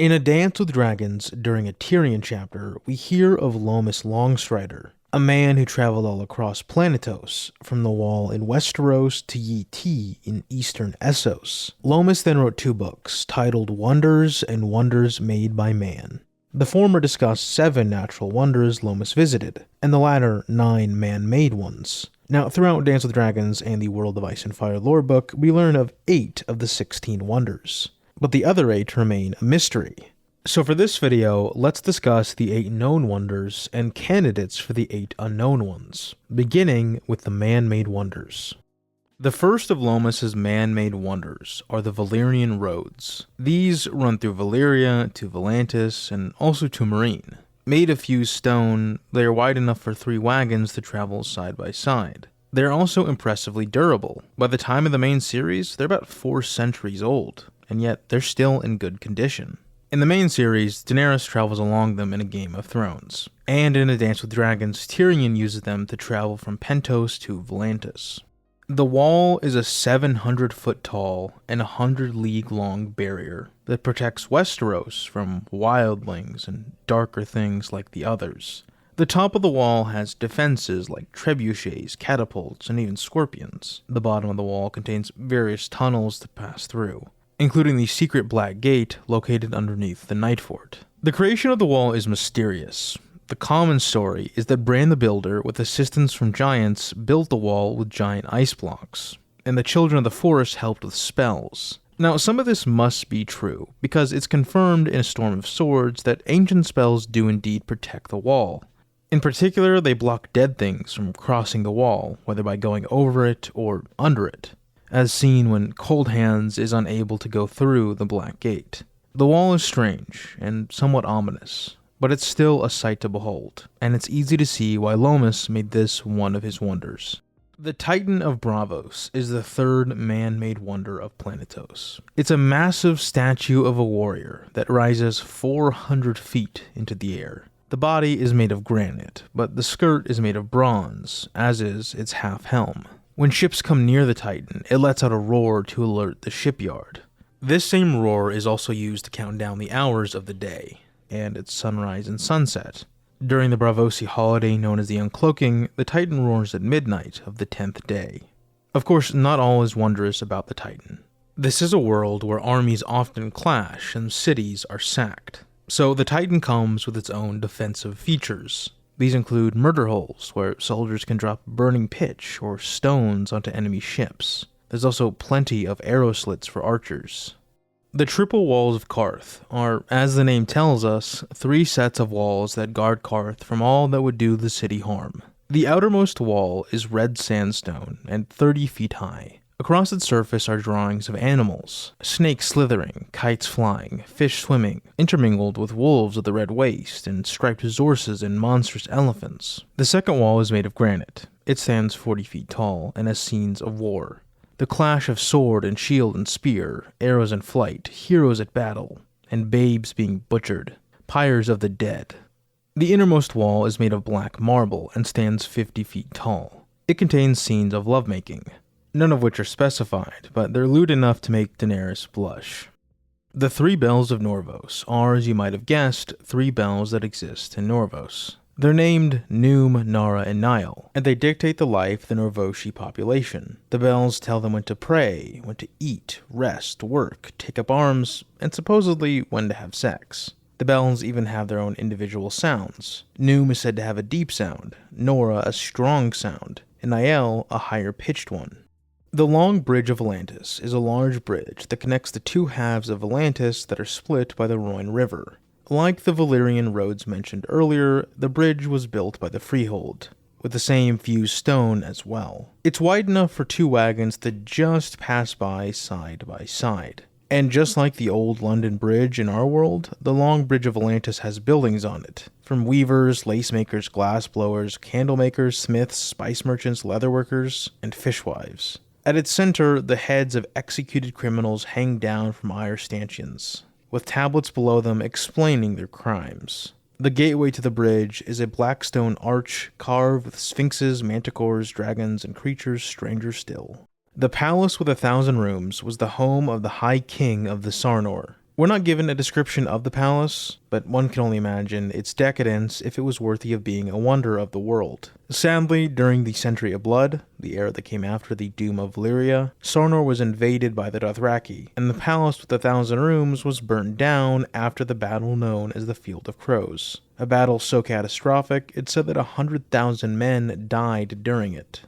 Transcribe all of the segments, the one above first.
In A Dance with Dragons, during a Tyrion chapter, we hear of Lomas Longstrider, a man who traveled all across Planetos, from the Wall in Westeros to Yi Ti in eastern Essos. Lomas then wrote 2 books, titled Wonders and Wonders Made by Man. The former discussed 7 natural wonders Lomas visited, and the latter 9 man-made ones. Now, throughout Dance with Dragons and the World of Ice and Fire lore book, we learn of 8 of the 16 wonders, but the other 8 remain a mystery. So for this video, let's discuss the 8 known wonders and candidates for the 8 unknown ones, beginning with the man-made wonders. The first of Lomas's man-made wonders are the Valyrian roads. These run through Valyria to Volantis and also to Meereen. Made of fused stone, they are wide enough for 3 wagons to travel side by side. They are also impressively durable. By the time of the main series, they're about 4 centuries old, and yet they're still in good condition. In the main series, Daenerys travels along them in A Game of Thrones, and in A Dance with Dragons, Tyrion uses them to travel from Pentos to Volantis. The wall is a 700-foot tall and 100-league-long barrier that protects Westeros from wildlings and darker things like the others. The top of the wall has defenses like trebuchets, catapults, and even scorpions. The bottom of the wall contains various tunnels to pass through, including the secret Black Gate located underneath the Night Fort. The creation of the wall is mysterious. The common story is that Bran the Builder, with assistance from giants, built the wall with giant ice blocks, and the Children of the Forest helped with spells. Now, some of this must be true, because it's confirmed in A Storm of Swords that ancient spells do indeed protect the wall. In particular, they block dead things from crossing the wall, whether by going over it or under it, as seen when Cold Hands is unable to go through the Black Gate. The wall is strange and somewhat ominous, but it's still a sight to behold, and it's easy to see why Lomas made this one of his wonders. The Titan of Braavos is the 3rd man-made wonder of Planetos. It's a massive statue of a warrior that rises 400 feet into the air. The body is made of granite, but the skirt is made of bronze, as is its half-helm. When ships come near the Titan, it lets out a roar to alert the shipyard. This same roar is also used to count down the hours of the day, and its sunrise and sunset. During the Braavosi holiday known as the Uncloaking, the Titan roars at midnight of the 10th day. Of course, not all is wondrous about the Titan. This is a world where armies often clash and cities are sacked, so the Titan comes with its own defensive features. These include murder holes, where soldiers can drop burning pitch or stones onto enemy ships. There's also plenty of arrow slits for archers. The triple walls of Qarth are, as the name tells us, 3 sets of walls that guard Qarth from all that would do the city harm. The outermost wall is red sandstone and 30 feet high. Across its surface are drawings of animals, snakes slithering, kites flying, fish swimming, intermingled with wolves of the Red Waste and striped zorses and monstrous elephants. The second wall is made of granite. It stands 40 feet tall and has scenes of war. The clash of sword and shield and spear, arrows in flight, heroes at battle, and babes being butchered, pyres of the dead. The innermost wall is made of black marble and stands 50 feet tall. It contains scenes of lovemaking, none of which are specified, but they're lewd enough to make Daenerys blush. The 3 bells of Norvos are, as you might have guessed, 3 bells that exist in Norvos. They're named Noom, Nara, and Nile, and they dictate the life of the Norvoshi population. The bells tell them when to pray, when to eat, rest, work, take up arms, and supposedly when to have sex. The bells even have their own individual sounds. Noom is said to have a deep sound, Nora a strong sound, and Nile a higher-pitched one. The Long Bridge of Volantis is a large bridge that connects the 2 halves of Volantis that are split by the Roine River. Like the Valyrian roads mentioned earlier, the bridge was built by the Freehold, with the same fused stone as well. It's wide enough for 2 wagons to just pass by side. And just like the old London Bridge in our world, the Long Bridge of Volantis has buildings on it, from weavers, lace makers, glass blowers, candle makers, smiths, spice merchants, leatherworkers, and fishwives. At its center, the heads of executed criminals hang down from iron stanchions, with tablets below them explaining their crimes. The gateway to the bridge is a black stone arch carved with sphinxes, manticores, dragons, and creatures stranger still. The palace with 1,000 rooms was the home of the High King of the Sarnor, We're not given a description of the palace, but one can only imagine its decadence if it was worthy of being a wonder of the world. Sadly, during the Century of Blood, the era that came after the Doom of Valyria, Sarnor was invaded by the Dothraki, and the palace with 1,000 rooms was burnt down after the battle known as the Field of Crows. A battle so catastrophic, it said that 100,000 men died during it.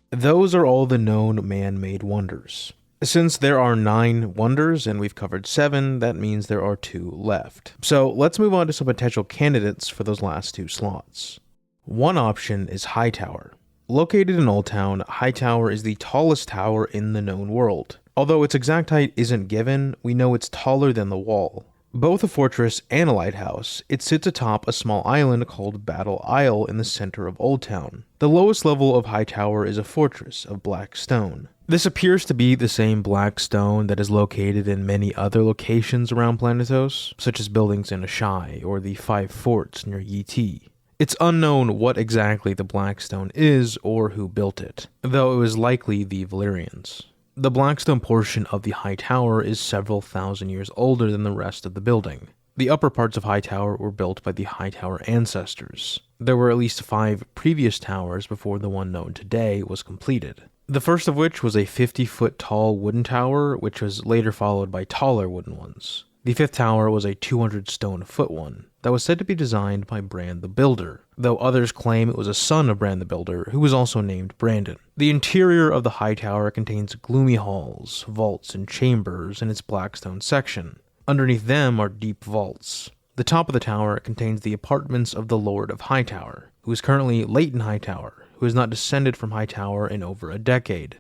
Those are all the known man-made wonders. Since there are 9 wonders and we've covered 7, that means there are 2 left. So let's move on to some potential candidates for those last 2 slots. One option is Hightower. Located in Oldtown, Hightower is the tallest tower in the known world. Although its exact height isn't given, we know it's taller than the wall. Both a fortress and a lighthouse, it sits atop a small island called Battle Isle in the center of Oldtown. The lowest level of Hightower is a fortress of black stone. This appears to be the same black stone that is located in many other locations around Planetos, such as buildings in Ashai or the 5 forts near Yee. It's unknown what exactly the black stone is or who built it, though it was likely the Valyrians. The blackstone portion of the High Tower is several thousand years older than the rest of the building. The upper parts of High Tower were built by the High Tower ancestors. There were at least 5 previous towers before the one known today was completed. The first of which was a 50-foot tall wooden tower, which was later followed by taller wooden ones. The 5th tower was a 200-stone-foot one that was said to be designed by Bran the Builder, though others claim it was a son of Bran the Builder, who was also named Brandon. The interior of the High Tower contains gloomy halls, vaults, and chambers in its blackstone section. Underneath them are deep vaults. The top of the tower contains the apartments of the Lord of Hightower, who is currently Leighton Hightower, who has not descended from Hightower in over a decade.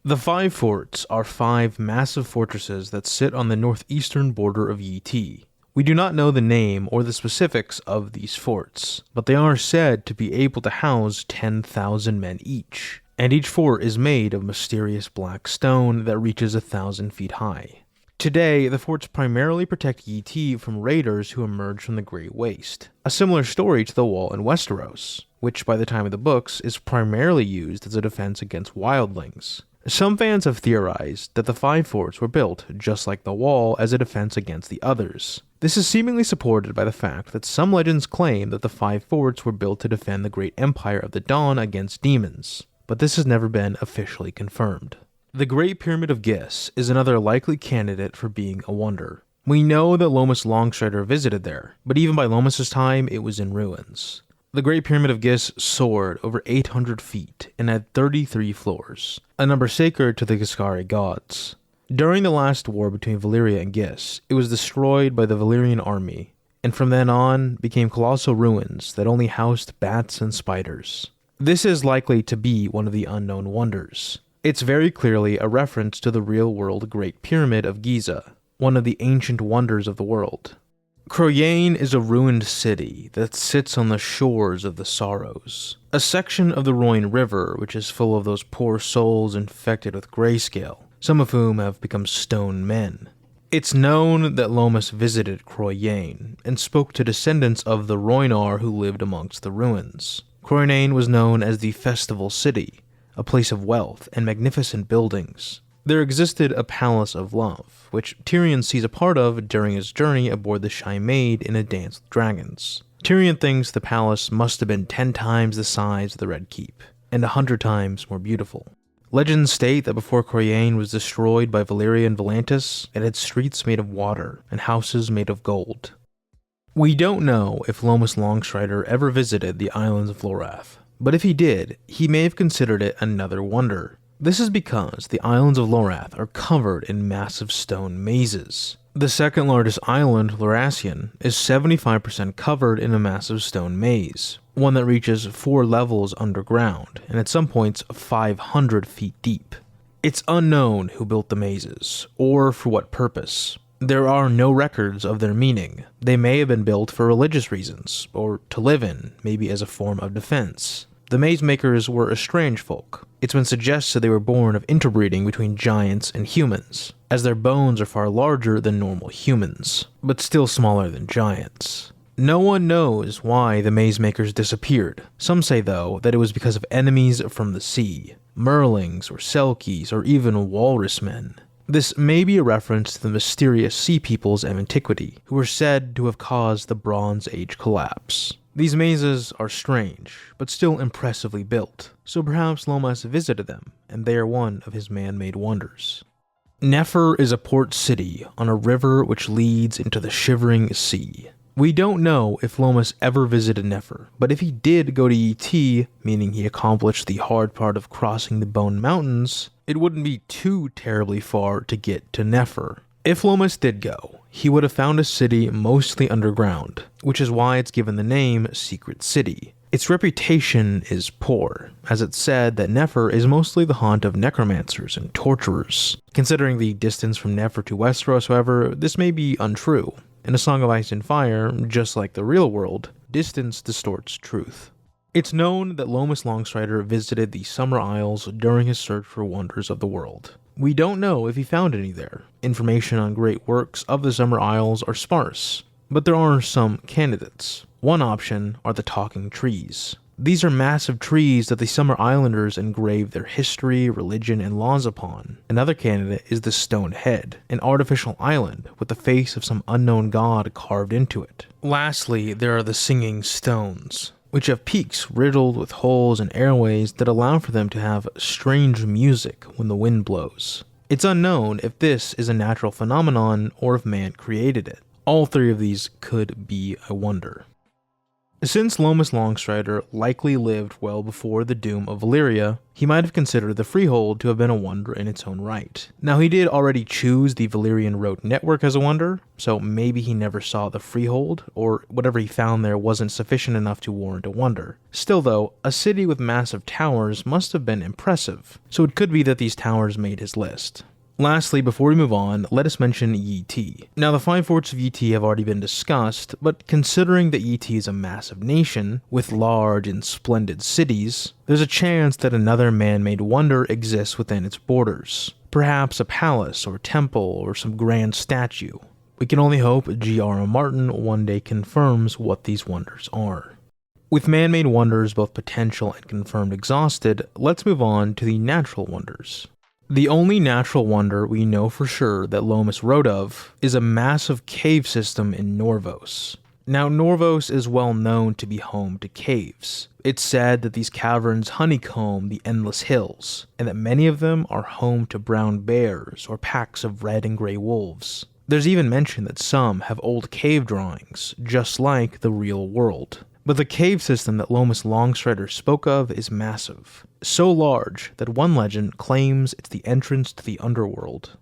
The 5 forts are 5 massive fortresses that sit on the northeastern border of Yee. We do not know the name or the specifics of these forts, but they are said to be able to house 10,000 men each, and each fort is made of mysterious black stone that reaches 1,000 feet high. Today, the forts primarily protect Yee from raiders who emerge from the Great Waste, a similar story to the Wall in Westeros, which by the time of the books is primarily used as a defense against wildlings. Some fans have theorized that the 5 forts were built, just like the Wall, as a defense against the others. This is seemingly supported by the fact that some legends claim that the 5 forts were built to defend the great empire of the Dawn against demons, but this has never been officially confirmed. The Great Pyramid of Gis is another likely candidate for being a wonder. We know that Lomas Longstrider visited there, but even by Lomas' time, it was in ruins. The Great Pyramid of Gis soared over 800 feet and had 33 floors, a number sacred to the Giscari gods. During the last war between Valyria and Gis, it was destroyed by the Valyrian army, and from then on became colossal ruins that only housed bats and spiders. This is likely to be one of the unknown wonders. It's very clearly a reference to the real-world Great Pyramid of Giza, one of the ancient wonders of the world. Chroyane is a ruined city that sits on the shores of the Sorrows, a section of the Roine River which is full of those poor souls infected with grayscale, some of whom have become stone men. It's known that Lomas visited Chroyane and spoke to descendants of the Rhoynar who lived amongst the ruins. Chroyane was known as the Festival City, a place of wealth and magnificent buildings. There existed a Palace of Love, which Tyrion sees a part of during his journey aboard the Shy Maid in A Dance with Dragons. Tyrion thinks the palace must have been 10 times the size of the Red Keep, and 100 times more beautiful. Legends state that before Chroyane was destroyed by Valyria and Volantis, it had streets made of water and houses made of gold. We don't know if Lomas Longstrider ever visited the islands of Lorath, but if he did, he may have considered it another wonder. This is because the islands of Lorath are covered in massive stone mazes. The second largest island, Lorasian, is 75% covered in a massive stone maze, one that reaches 4 levels underground, and at some points 500 feet deep. It's unknown who built the mazes, or for what purpose. There are no records of their meaning. They may have been built for religious reasons, or to live in, maybe as a form of defense. The maze makers were a strange folk. It's been suggested they were born of interbreeding between giants and humans, as their bones are far larger than normal humans, but still smaller than giants. No one knows why the maze makers disappeared. Some say, though, that it was because of enemies from the sea, merlings or selkies or even walrus men. This may be a reference to the mysterious sea peoples of antiquity, who were said to have caused the Bronze Age collapse. These mazes are strange, but still impressively built, so perhaps Lomas visited them, and they are one of his man-made wonders. Nefer is a port city on a river which leads into the Shivering Sea. We don't know if Lomas ever visited Nefer, but if he did go to ET, meaning he accomplished the hard part of crossing the Bone Mountains, it wouldn't be too terribly far to get to Nefer. If Lomas did go, he would have found a city mostly underground, which is why it's given the name Secret City. Its reputation is poor, as it's said that Nefer is mostly the haunt of necromancers and torturers. Considering the distance from Nefer to Westeros, however, this may be untrue. In A Song of Ice and Fire, just like the real world, distance distorts truth. It's known that Lomas Longstrider visited the Summer Isles during his search for wonders of the world. We don't know if he found any there. Information on great works of the Summer Isles are sparse, but there are some candidates. One option are the talking trees. These are massive trees that the Summer Islanders engraved their history, religion, and laws upon. Another candidate is the Stone Head, an artificial island with the face of some unknown god carved into it. Lastly, there are the Singing Stones, which have peaks riddled with holes and airways that allow for them to have strange music when the wind blows. It's unknown if this is a natural phenomenon or if man created it. All three of these could be a wonder. Since Lomas Longstrider likely lived well before the doom of Valyria, he might have considered the Freehold to have been a wonder in its own right. Now, he did already choose the Valyrian road network as a wonder, so maybe he never saw the Freehold, or whatever he found there wasn't sufficient enough to warrant a wonder. Still though, a city with massive towers must have been impressive, so it could be that these towers made his list. Lastly, before we move on, let us mention Yi. Now, the 5 forts of Yi have already been discussed, but considering that Yi is a massive nation, with large and splendid cities, there's a chance that another man-made wonder exists within its borders. Perhaps a palace or temple or some grand statue. We can only hope G.R.R. Martin one day confirms what these wonders are. With man-made wonders both potential and confirmed exhausted, let's move on to the natural wonders. The only natural wonder we know for sure that Lomas wrote of is a massive cave system in Norvos. Now, Norvos is well known to be home to caves. It's said that these caverns honeycomb the endless hills, and that many of them are home to brown bears or packs of red and gray wolves. There's even mention that some have old cave drawings, just like the real world. But the cave system that Lomas Longstrider spoke of is massive, so large that one legend claims it's the entrance to the underworld.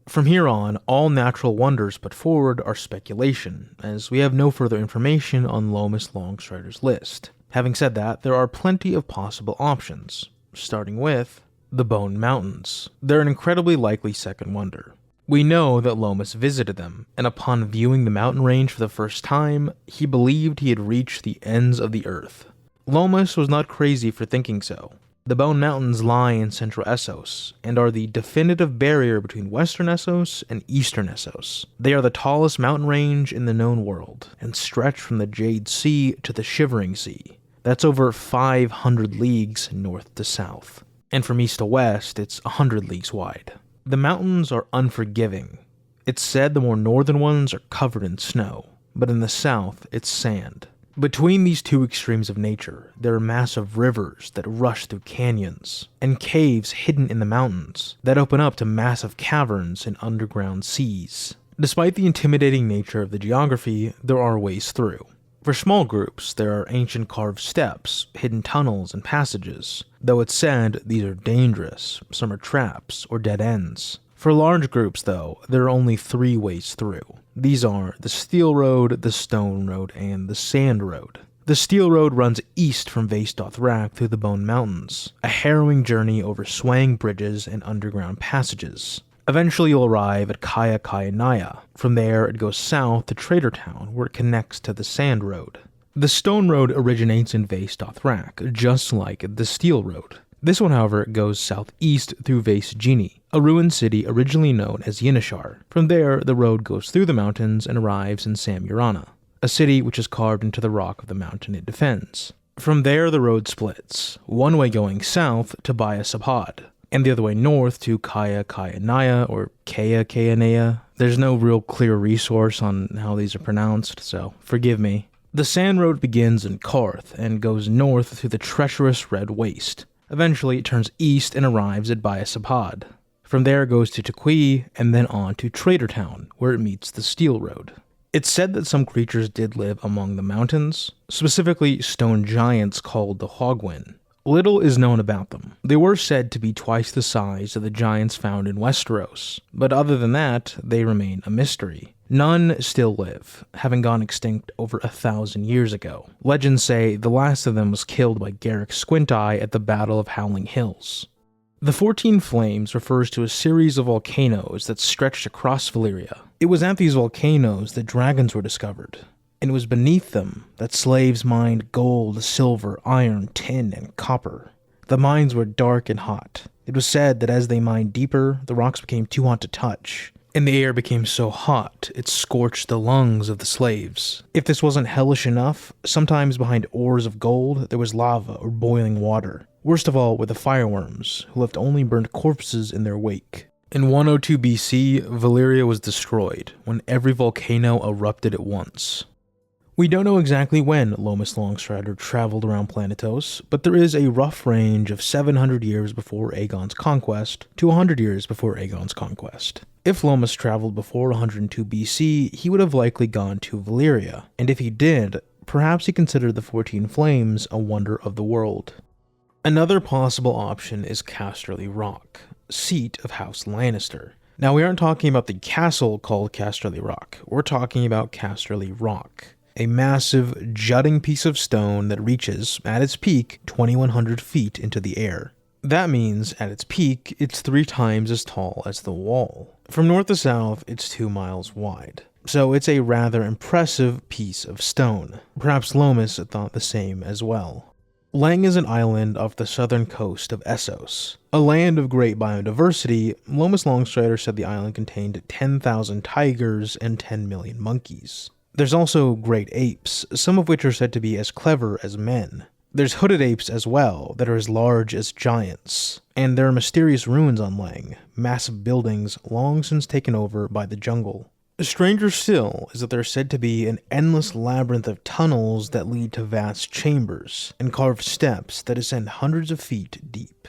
From here on, all natural wonders put forward are speculation, as we have no further information on Lomas Longstrider's list. Having said that, there are plenty of possible options, starting with the Bone Mountains. They're an incredibly likely second wonder. We know that Lomas visited them, and upon viewing the mountain range for the first time, he believed he had reached the ends of the earth. Lomas was not crazy for thinking so. The Bone Mountains lie in central Essos, and are the definitive barrier between western Essos and eastern Essos. They are the tallest mountain range in the known world, and stretch from the Jade Sea to the Shivering Sea. That's over 500 leagues north to south. And from east to west, it's 100 leagues wide. The mountains are unforgiving. It's said the more northern ones are covered in snow, but in the south, it's sand. Between these two extremes of nature, there are massive rivers that rush through canyons, and caves hidden in the mountains that open up to massive caverns and underground seas. Despite the intimidating nature of the geography, there are ways through. For small groups, there are ancient carved steps, hidden tunnels, and passages, though it's said these are dangerous, some are traps or dead ends. For large groups, though, there are only 3 ways through. These are the Steel Road, the Stone Road, and the Sand Road. The Steel Road runs east from Vaes Dothrak through the Bone Mountains, a harrowing journey over swaying bridges and underground passages. Eventually you'll arrive at Kaya Kaya Naya. From there, it goes south to Trader Town, where it connects to the Sand Road. The Stone Road originates in Vaes Dothrak, just like the Steel Road. This one, however, goes southeast through Vaes Genie, a ruined city originally known as Yinishar. From there, the road goes through the mountains and arrives in Samurana, a city which is carved into the rock of the mountain it defends. From there, the road splits, one way going south to Baya Sabhad, and the other way north to Kaya or Kaya. There's no real clear resource on how these are pronounced, so forgive me. The sand road begins in Qarth and goes north through the treacherous Red Waste. Eventually, it turns east and arrives at Biasapad. From there, it goes to Tequi and then on to Trader Town, where it meets the Steel Road. It's said that some creatures did live among the mountains, specifically stone giants called the Hogwen. Little is known about them. They were said to be twice the size of the giants found in Westeros, but other than that, they remain a mystery. None still live, having gone extinct over 1,000 years ago. Legends say the last of them was killed by Garrick Squinteye at the Battle of Howling Hills. The 14 Flames refers to a series of volcanoes that stretched across Valyria. It was at these volcanoes that dragons were discovered, and it was beneath them that slaves mined gold, silver, iron, tin, and copper. The mines were dark and hot. It was said that as they mined deeper, the rocks became too hot to touch, and the air became so hot it scorched the lungs of the slaves. If this wasn't hellish enough, sometimes behind ores of gold there was lava or boiling water. Worst of all were the fireworms, who left only burnt corpses in their wake. In 102 BC, Valyria was destroyed when every volcano erupted at once. We don't know exactly when Lomas Longstrider traveled around Planetos, but there is a rough range of 700 years before Aegon's conquest to 100 years before Aegon's conquest. If Lomas traveled before 102 BC, he would have likely gone to Valyria, and if he did, perhaps he considered the 14 Flames a wonder of the world. Another possible option is Casterly Rock, seat of House Lannister. Now, we aren't talking about the castle called Casterly Rock, we're talking about Casterly Rock, a massive, jutting piece of stone that reaches, at its peak, 2,100 feet into the air. That means, at its peak, it's 3 times as tall as the wall. From north to south, it's 2 miles wide. So it's a rather impressive piece of stone. Perhaps Lomas thought the same as well. Lang is an island off the southern coast of Essos. A land of great biodiversity, Lomas Longstrider said the island contained 10,000 tigers and 10 million monkeys. There's also great apes, some of which are said to be as clever as men. There's hooded apes as well, that are as large as giants. And there are mysterious ruins on Lang, massive buildings long since taken over by the jungle. Stranger still is that there's said to be an endless labyrinth of tunnels that lead to vast chambers, and carved steps that ascend hundreds of feet deep.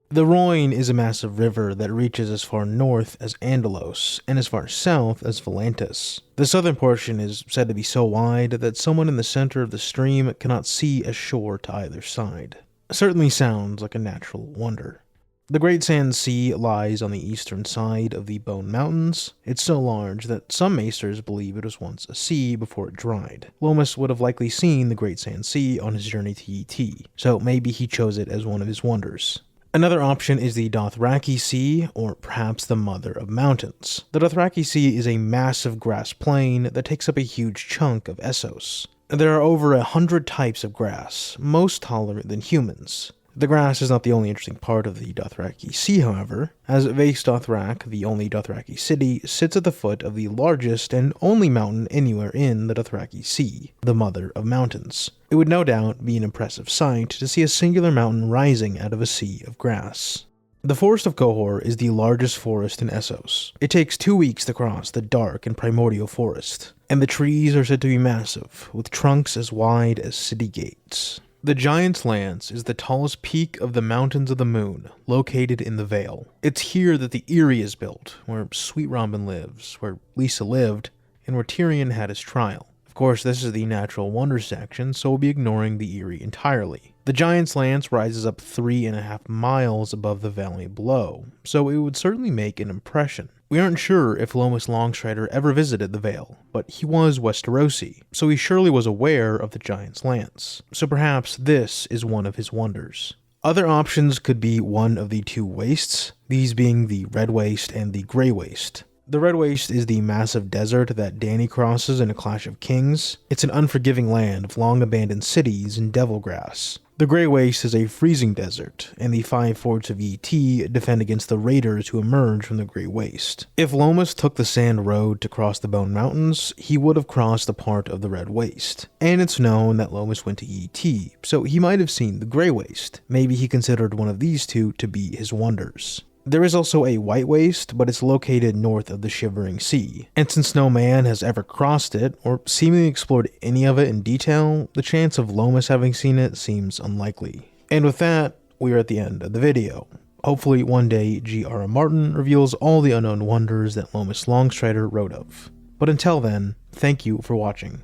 The Chroyane is a massive river that reaches as far north as Andalos, and as far south as Volantis. The southern portion is said to be so wide that someone in the center of the stream cannot see a shore to either side. Certainly sounds like a natural wonder. The Great Sand Sea lies on the eastern side of the Bone Mountains. It's so large that some maesters believe it was once a sea before it dried. Lomas would have likely seen the Great Sand Sea on his journey to Yt, so maybe he chose it as one of his wonders. Another option is the Dothraki Sea, or perhaps the Mother of Mountains. The Dothraki Sea is a massive grass plain that takes up a huge chunk of Essos. There are over 100 types of grass, most tolerant than humans. The grass is not the only interesting part of the Dothraki Sea, however, as Vaes Dothrak, the only Dothraki city, sits at the foot of the largest and only mountain anywhere in the Dothraki Sea, the Mother of Mountains. It would no doubt be an impressive sight to see a singular mountain rising out of a sea of grass. The Forest of Qohor is the largest forest in Essos. It takes 2 weeks to cross the dark and primordial forest, and the trees are said to be massive, with trunks as wide as city gates. The Giant's Lance is the tallest peak of the Mountains of the Moon, located in the Vale. It's here that the Eyrie is built, where Sweet Robin lives, where Lisa lived, and where Tyrion had his trial. Of course, this is the natural wonders section, so we'll be ignoring the Eyrie entirely. The Giant's Lance rises up 3.5 miles above the valley below, so it would certainly make an impression. We aren't sure if Lomas Longstrider ever visited the Vale, but he was Westerosi, so he surely was aware of the Giant's Lance. So perhaps this is one of his wonders. Other options could be one of the 2 wastes, these being the Red Waste and the Grey Waste. The Red Waste is the massive desert that Dany crosses in A Clash of Kings. It's an unforgiving land of long-abandoned cities and devil grass. The Grey Waste is a freezing desert, and the 5 forts of ET defend against the raiders who emerge from the Grey Waste. If Lomas took the sand road to cross the Bone Mountains, he would have crossed a part of the Red Waste. And it's known that Lomas went to ET, so he might have seen the Grey Waste. Maybe he considered one of these two to be his wonders. There is also a White Waste, but it's located north of the Shivering Sea, and since no man has ever crossed it, or seemingly explored any of it in detail, the chance of Lomas having seen it seems unlikely. And with that, we are at the end of the video. Hopefully one day G.R. Martin reveals all the unknown wonders that Lomas Longstrider wrote of. But until then, thank you for watching.